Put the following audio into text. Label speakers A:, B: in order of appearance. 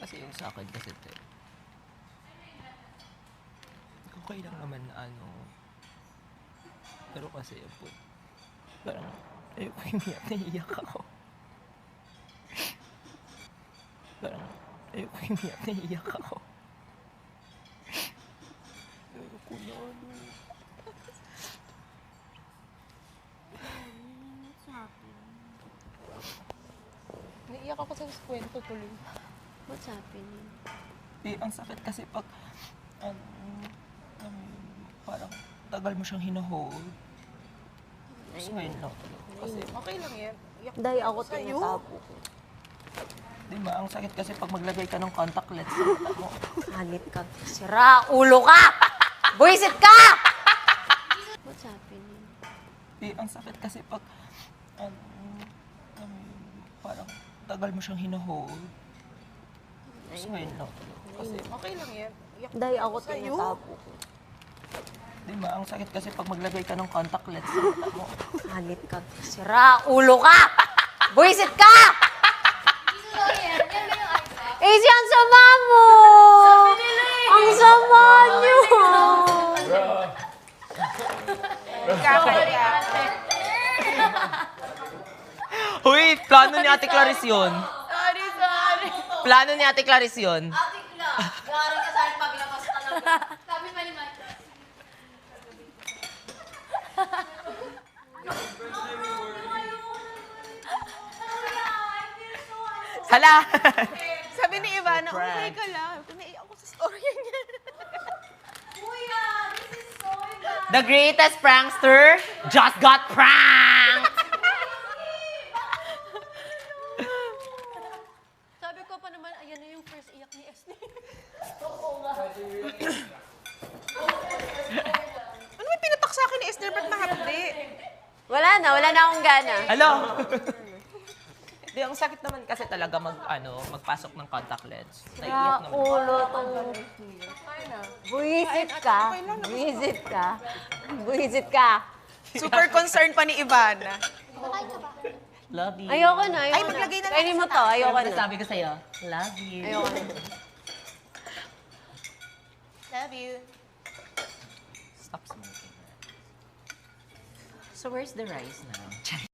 A: Kasi yung sa akin kasi, okay lang naman na pero kasi po, parang ayoko umiyak, naiiyak ako. Parang ayoko umiyak, naiiyak ako. Ayoko na
B: What's happening?
C: Naiiyak ako sa kwento tuloy.
B: What's happening?
A: Ang sakit kasi pag, ano, parang tagal mo siyang hino-hold. So, ngayon lang. Kasi,
C: Okay lang yan. Iyak
B: Dahil ako
C: sa'yo.
B: tinatapo ko.
A: di ba, ang sakit kasi pag maglagay ka ng contact lens sa mata mo.
B: Hanip ka. Sira, ulo ka! Buisit ka! What's happening?
A: Ang sakit kasi pag, parang tagal mo siyang hino-hold. So, ngayon lang. Kasi,
C: Okay lang yan. Iyak
B: Dahil ako
C: sa'yo.
B: tinatapo ko.
A: di ba, ang sakit kasi pag maglagay ka ng contact lens sa mata mo.
B: Hanip ka. Sira, ulo ka! Buisit ka! Easy ang sama mo! Ang sama niyo!
C: Kakaya.
A: Huy, plano ni Ate Clarice yun.
C: Sorry.
A: Plano ni Ate Clarice yun.
D: Ate Kla, gari ka sa akin pa, binabas ka lang. Sabi pa ni Mike.
A: Hala!
C: Sabi ni Ivana, okay ka lang. Naiiyak ako sa story niya.
D: Kuya, this is so embarrassing.
A: The greatest prankster just got pranked!
D: Sabi ko pa naman, ayan na yung first iyak ni Esne.
C: Ano may pinatak sa akin ni Esther? Ba't mahapdi?
B: Wala na akong gana.
A: Hello? Di, ang sakit naman kasi talaga magpasok ng contact lens. Naiiyak naman.
B: Ulo tong... Buisit ka. Buisit ka. Buisit ka.
C: Super concerned pa ni Ivana.
A: Love you.
B: Ayoko na.
C: Ay, maglagay na lang
B: Kainin mo to. Ayoko na.
A: Sabi ko sa'yo, love you.
B: Ayoko na.
C: Love you.
A: Stop smoking. So where's the rice now?